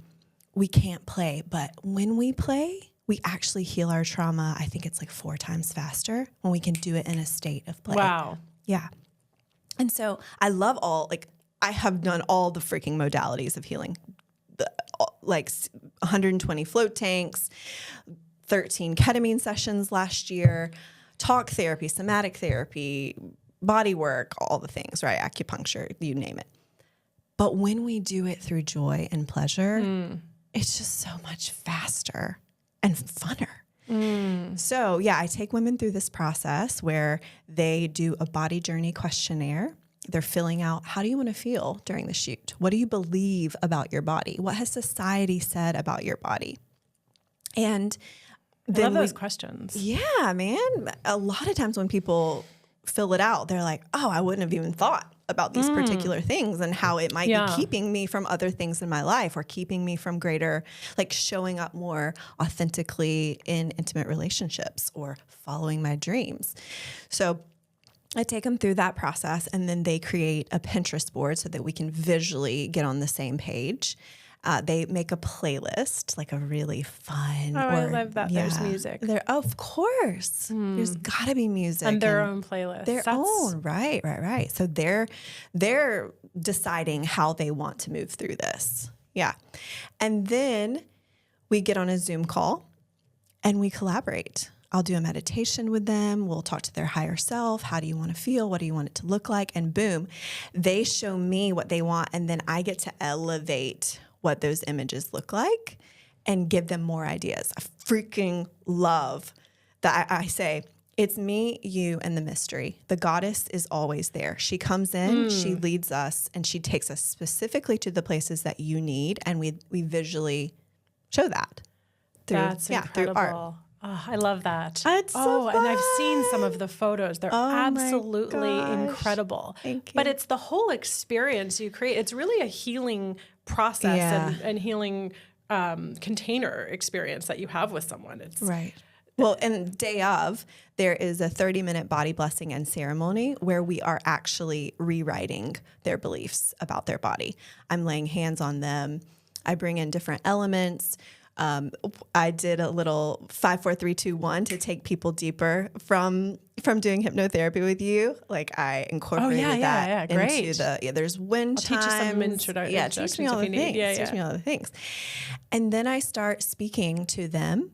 we can't play. But when we play, we actually heal our trauma. I think it's like 4 times faster when we can do it in a state of play. Wow. Yeah. And so I love I have done all the freaking modalities of healing, like 120 float tanks, 13 ketamine sessions last year, talk therapy, somatic therapy, body work, all the things, right? Acupuncture, you name it. But when we do it through joy and pleasure, it's just so much faster and funner. So I take women through this process where they do a body journey questionnaire. They're filling out, how do you want to feel during the shoot? What do you believe about your body? What has society said about your body? And I love those questions. Yeah, man. A lot of times when people fill it out, they're like, oh, I wouldn't have even thought about these particular things and how it might be keeping me from other things in my life or keeping me from greater, like showing up more authentically in intimate relationships or following my dreams. So I take them through that process, and then they create a Pinterest board so that we can visually get on the same page. They make a playlist, like a really fun. I love that. There's music. Of course. There's got to be music. And their own playlist. Their own. Right. So they're deciding how they want to move through this. Yeah. And then we get on a Zoom call and we collaborate. I'll do a meditation with them. We'll talk to their higher self. How do you want to feel? What do you want it to look like? And boom, they show me what they want. And then I get to elevate what those images look like and give them more ideas. I freaking love that. I say, it's me, you, and the mystery. The goddess is always there. She comes in, she leads us, and she takes us specifically to the places that you need. And we visually show that That's incredible. Through art. Oh, I love that. It's so fun. And I've seen some of the photos. They're absolutely incredible. Thank you. But it's the whole experience you create. It's really a healing process and healing container experience that you have with someone. It's right. Well, and day of, there is a 30-minute body blessing and ceremony where we are actually rewriting their beliefs about their body. I'm laying hands on them. I bring in different elements. I did a little 5, 4, 3, 2, 1 to take people deeper from doing hypnotherapy with you. Like I incorporated that into there's wind chimes. Teach you some introductions. Yeah, teach me all the things. Teach me all the things. And then I start speaking to them,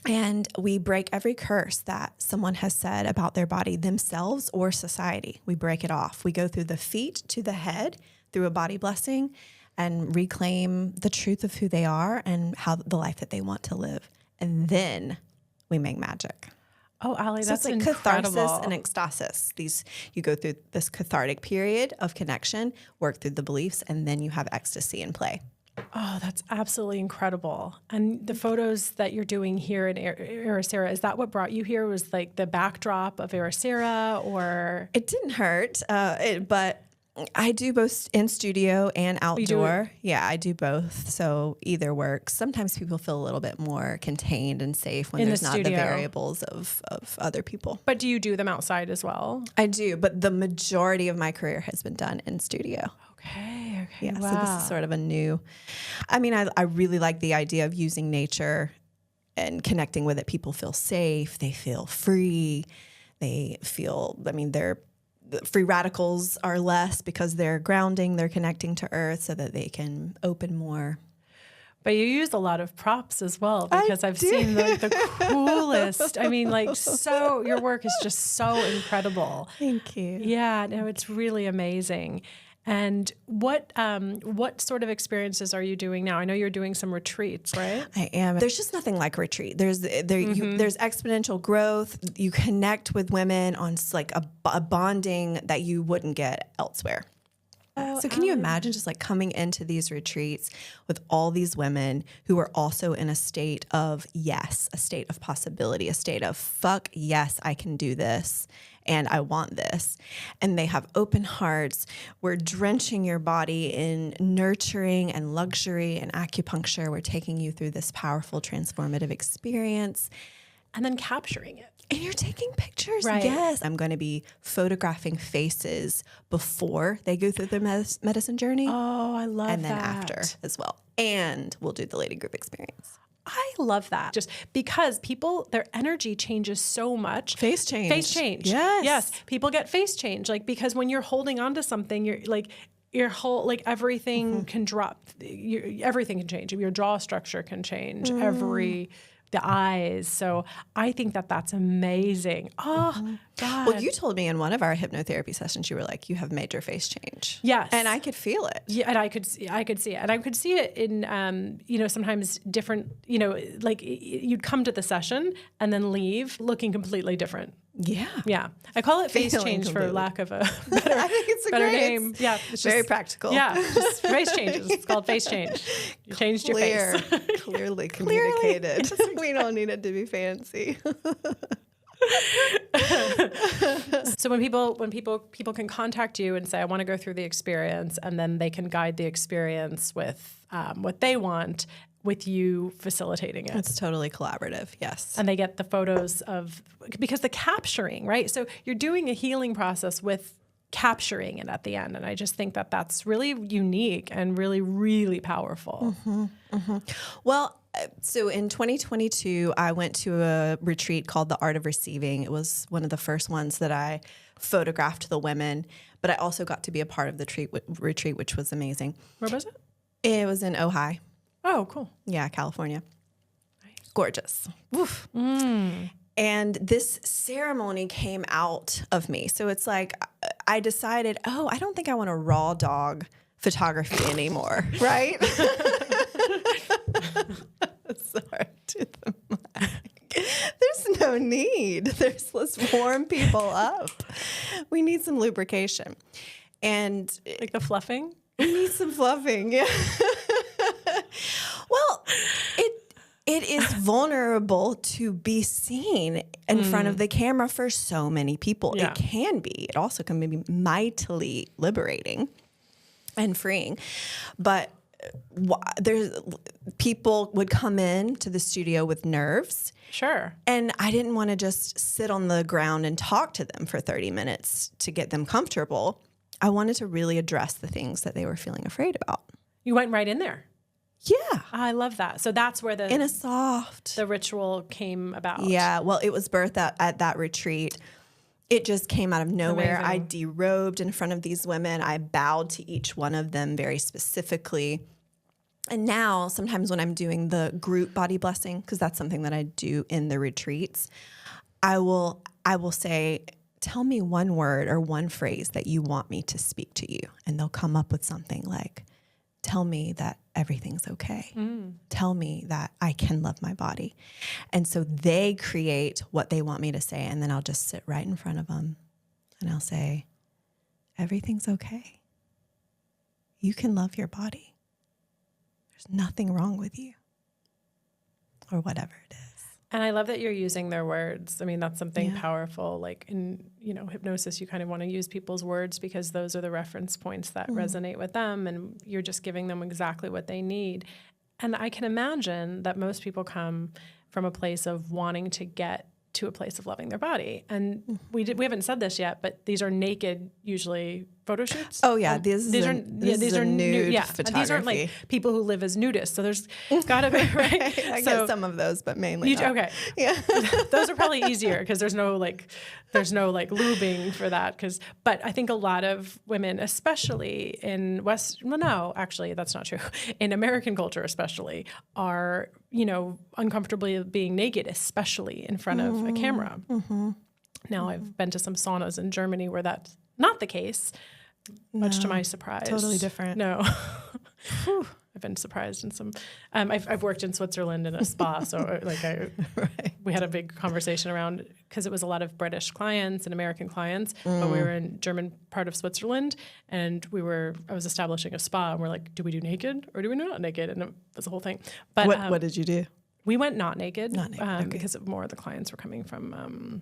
and we break every curse that someone has said about their body, themselves or society. We break it off. We go through the feet to the head through a body blessing, and reclaim the truth of who they are and how the life that they want to live. And then we make magic. Oh, Allie, So that's it's like incredible. catharsis and ecstasis. You go through this cathartic period of connection, work through the beliefs, and then you have ecstasy and play. Oh, that's absolutely incredible. And the photos that you're doing here in Ericeira, is that what brought you here? Was like the backdrop of Ericeira, or? It didn't hurt, but I do both in studio and outdoor. Yeah, I do both. So either works. Sometimes people feel a little bit more contained and safe when In there's the not studio. the variables of other people. But do you do them outside as well? I do, but the majority of my career has been done in studio. Okay. Yeah, Wow. so this is sort of a new, I really like the idea of using nature and connecting with it. People feel safe. They feel free. They feel, the free radicals are less because they're grounding, they're connecting to earth so that they can open more. But you use a lot of props as well, because I've seen the coolest. Your work is just so incredible. Thank you. Yeah, no, it's really amazing. And what sort of experiences are you doing now? I know you're doing some retreats, right? I am. There's just nothing like retreat. There's exponential growth. You connect with women on like a bonding that you wouldn't get elsewhere. So can you imagine just like coming into these retreats with all these women who are also in a state of yes, a state of possibility, a state of fuck yes, I can do this and I want this. And they have open hearts. We're drenching your body in nurturing and luxury and acupuncture. We're taking you through this powerful transformative experience. And then capturing it. And you're taking pictures. Right. Yes. I'm going to be photographing faces before they go through their medicine journey. Oh, I love that. And then after as well. And we'll do the Ladygroove experience. I love that. Just because their energy changes so much. Face change. Yes. People get face change. Like, because when you're holding on to something, you're like, your whole, like everything can drop. Everything can change. Your jaw structure can change. The eyes. So I think that's amazing. Oh, God. Well, you told me in one of our hypnotherapy sessions, you were like, you have major face change. Yes. And I could feel it. Yeah, and I could see it. And I could see it in, sometimes different, like you'd come to the session and then leave looking completely different. Yeah. Yeah. I call it face change completely. for lack of a better, I think it's a better great name. Yeah. It's very practical. Yeah. Just face changes. It's called face change. You changed your face. Clearly communicated. We don't need it to be fancy. So when people can contact you and say, I want to go through the experience, and then they can guide the experience with what they want, with you facilitating it. It's totally collaborative, yes. And they get the photos because the capturing, right? So you're doing a healing process with capturing it at the end. And I just think that that's really unique and really, really powerful. Mm-hmm, mm-hmm. Well, so in 2022, I went to a retreat called The Art of Receiving. It was one of the first ones that I photographed the women, but I also got to be a part of the retreat, which was amazing. Where was it? It was in Ojai. Oh, cool. Yeah, California. Nice. Gorgeous. Woof. Mm. And this ceremony came out of me. So it's like I decided, I don't think I want a raw dog photography anymore, right? Sorry to the mic. There's no need. Let's warm people up. We need some lubrication. And like the fluffing? We need some fluffing, yeah. Well, it is vulnerable to be seen in front of the camera for so many people. Yeah. It can be. It also can be mightily liberating and freeing. But people would come in to the studio with nerves. Sure. And I didn't want to just sit on the ground and talk to them for 30 minutes to get them comfortable. I wanted to really address the things that they were feeling afraid about. You went right in there. Yeah. I love that. So that's where the ritual came about. Yeah. Well, it was birthed at that retreat. It just came out of nowhere. Amazing. I derobed in front of these women. I bowed to each one of them very specifically. And now sometimes when I'm doing the group body blessing, because that's something that I do in the retreats, I will say, tell me one word or one phrase that you want me to speak to you. And they'll come up with something like, tell me that everything's okay. Tell me that I can love my body. And so they create what they want me to say. And then I'll just sit right in front of them and I'll say, everything's okay. You can love your body. There's nothing wrong with you, or whatever it is. And I love that you're using their words. I mean, that's something powerful. Like in, hypnosis, you kind of want to use people's words because those are the reference points that resonate with them, and you're just giving them exactly what they need. And I can imagine that most people come from a place of wanting to get to a place of loving their body. And we haven't said this yet, but these are naked, usually, photo shoots. Oh yeah, these are nude photography. These aren't like people who live as nudists. So there's gotta be right. I get some of those, but mainly not. Okay. Yeah, those are probably easier because there's no lubing for that. But I think a lot of women, especially in actually that's not true. In American culture, especially, are uncomfortably being naked, especially in front of a camera. Mm-hmm. Now I've been to some saunas in Germany where that's not the case, much to my surprise. Totally different. No. I've been surprised in some. I've worked in Switzerland in a spa, so we had a big conversation around because it was a lot of British clients and American clients, but we were in German part of Switzerland, and I was establishing a spa, and we're like, do we do naked or do we not naked? And it was a whole thing. But what did you do? We went not naked, okay. Because more of the clients were coming from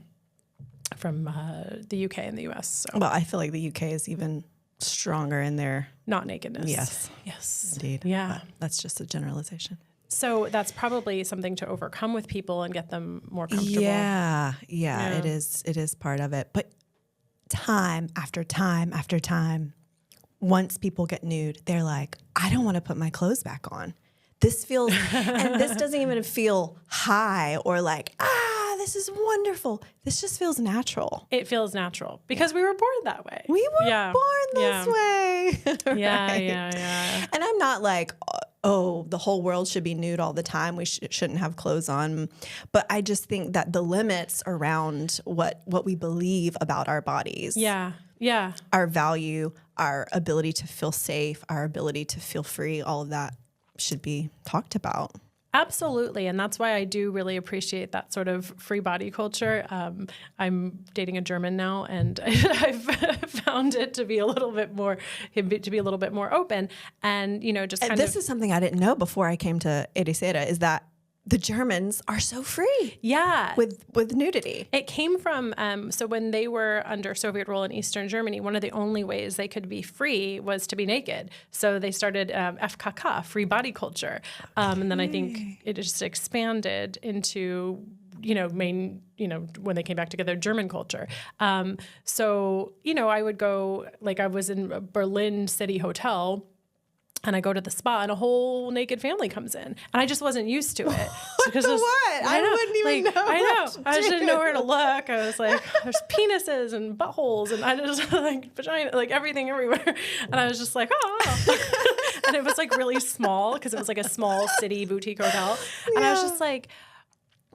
the UK and the US. So. Well, I feel like the UK is even stronger in their not nakedness. Yes, indeed. Yeah, that's just a generalization. So that's probably something to overcome with people and get them more comfortable. Yeah, it is part of it. But time after time after time, once people get nude, they're like, I don't want to put my clothes back on. This feels, and this doesn't even feel high or like, this is wonderful. This just feels natural. It feels natural because we were born that way. We were born this way. Right? Yeah. And I'm not like, the whole world should be nude all the time. We shouldn't have clothes on. But I just think that the limits around what we believe about our bodies. Yeah. Our value, our ability to feel safe, our ability to feel free, all of that should be talked about. Absolutely. And that's why I do really appreciate that sort of free body culture. I'm dating a German now, and I've found it to be a little bit more open. And, just kind this is something I didn't know before I came to Ericeira, is that the Germans are so free. Yeah. With nudity. It came from, so when they were under Soviet rule in Eastern Germany, one of the only ways they could be free was to be naked. So they started FKK, free body culture. And then I think it just expanded into, when they came back together, German culture. So, I would go, I was in a Berlin City Hotel, and I go to the spa, and a whole naked family comes in, and I just wasn't used to it. Because what? I wouldn't even know. I know. I just didn't know where to look. I was like, there's penises and buttholes, and I just vagina, everything everywhere. And I was just like, oh. And it was really small because it was a small city boutique hotel, and I was just like,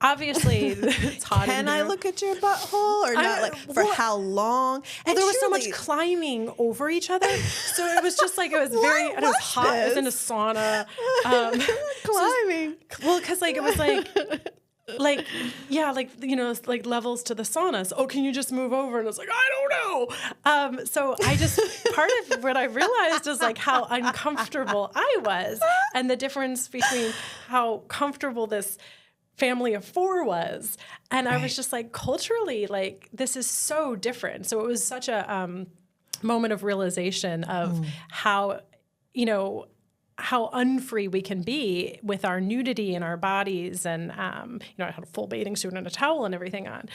obviously, it's hot. Can I look at your butthole or not? For how long? And there was so much climbing over each other, so it was just it was very. And it was hot. It was in a sauna. Climbing. Because it was levels to the saunas. Oh, can you just move over? And I was like, I don't know. So I just, part of what I realized is how uncomfortable I was, and the difference between how comfortable this family of four was. And I was just culturally, this is so different. So it was such a moment of realization of how, how unfree we can be with our nudity in our bodies. And, I had a full bathing suit and a towel and everything on.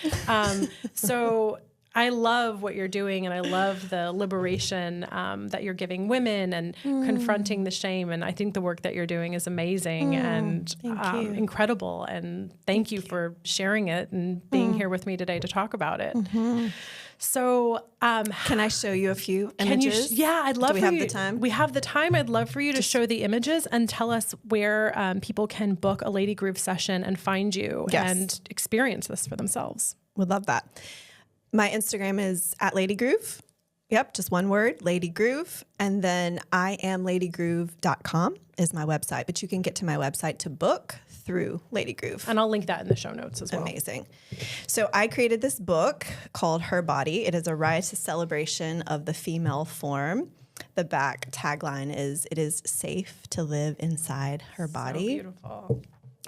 So I love what you're doing, and I love the liberation that you're giving women and confronting the shame. And I think the work that you're doing is amazing and incredible. And thank you for sharing it and being here with me today to talk about it. So, can I show you a few images? I'd love. Do we have the time? We have the time. I'd love for you to show the images and tell us where people can book a Ladygroove session and find you and experience this for themselves. Would love that. My Instagram is @Ladygroove. Yep, just one word, Ladygroove. And then IamLadygroove.com is my website. But you can get to my website to book through Ladygroove. And I'll link that in the show notes as well. Amazing. So I created this book called Her Body. It is a riotous celebration of the female form. The back tagline is, "It is safe to live inside her body." So beautiful.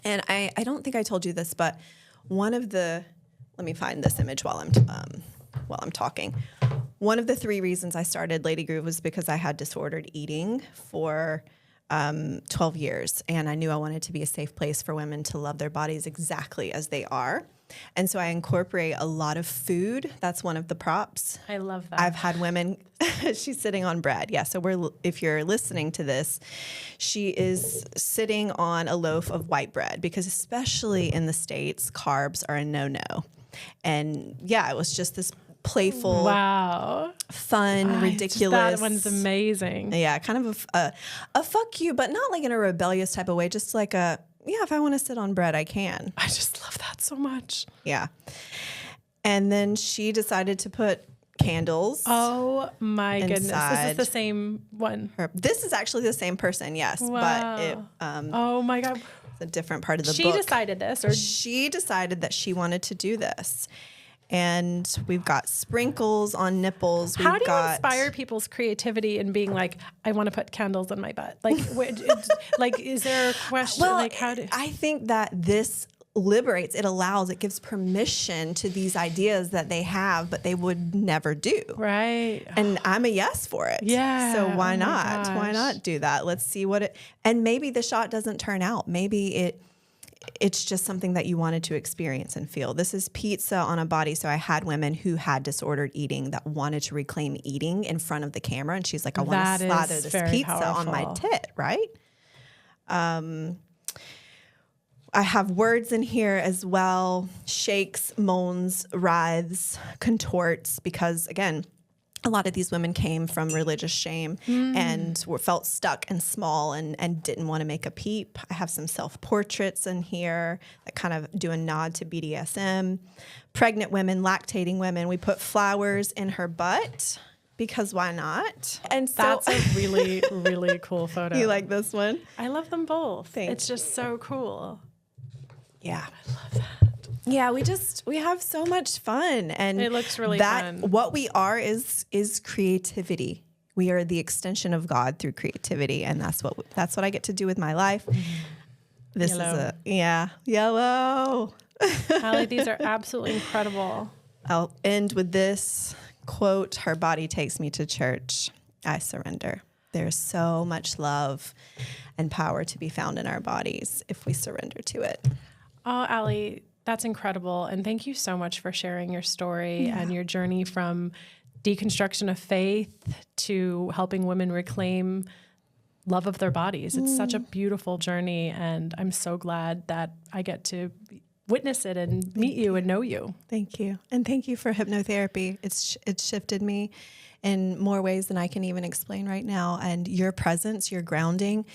And I don't think I told you this, but one of the... Let me find this image while I'm talking. One of the 3 reasons I started Ladygroove was because I had disordered eating for 12 years, and I knew I wanted to be a safe place for women to love their bodies exactly as they are. And so I incorporate a lot of food. That's one of the props. I love that. I've had women, she's sitting on bread. Yeah, so if you're listening to this, she is sitting on a loaf of white bread because especially in the States, carbs are a no-no. And yeah, it was just this playful, fun, ridiculous. That one's amazing. Yeah, kind of a fuck you, but not in a rebellious type of way, just if I want to sit on bread, I can. I just love that so much. Yeah. And then she decided to put candles. Oh my goodness. This is the same one. This is actually the same person, yes. Wow. But it, oh my God. It's a different part of the book. She decided this? Or she decided that she wanted to do this. And we've got sprinkles on nipples. How do you inspire people's creativity in being I want to put candles in my butt? Is there a question? Well, I think that this liberates, it gives permission to these ideas that they have, but they would never do. Right. And I'm a yes for it. Yeah. So why not? Why not do that? Let's see and maybe the shot doesn't turn out. Maybe it's just something that you wanted to experience and feel. This is pizza on a body. So I had women who had disordered eating that wanted to reclaim eating in front of the camera. And she's like, I want to slather this pizza on my tit, right? I have words in here as well. Shakes, moans, writhes, contorts, because again, a lot of these women came from religious shame and felt stuck and small and didn't want to make a peep. I have some self-portraits in here that kind of do a nod to BDSM. Pregnant women, lactating women. We put flowers in her butt because why not? And so that's a really, really cool photo. You like this one? I love them both. It's just so cool. Yeah. I love that. Yeah, we have so much fun, and it looks really fun. What we are is creativity. We are the extension of God through creativity, and that's what I get to do with my life. This Yellow. Yellow. Allie, these are absolutely incredible. I'll end with this quote: "Her body takes me to church. I surrender." There's so much love and power to be found in our bodies if we surrender to it. Oh, Allie, that's incredible. And thank you so much for sharing your story and your journey from deconstruction of faith to helping women reclaim love of their bodies. It's such a beautiful journey. And I'm so glad that I get to witness it and meet you and know you. Thank you. And thank you for hypnotherapy. It's shifted me in more ways than I can even explain right now. And your presence, your grounding,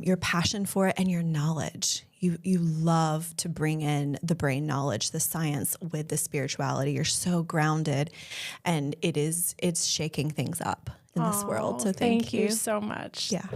your passion for it, and your knowledge. You love to bring in the brain knowledge, the science with the spirituality. You're so grounded, and it's shaking things up in this world. So thank you so much. Yeah.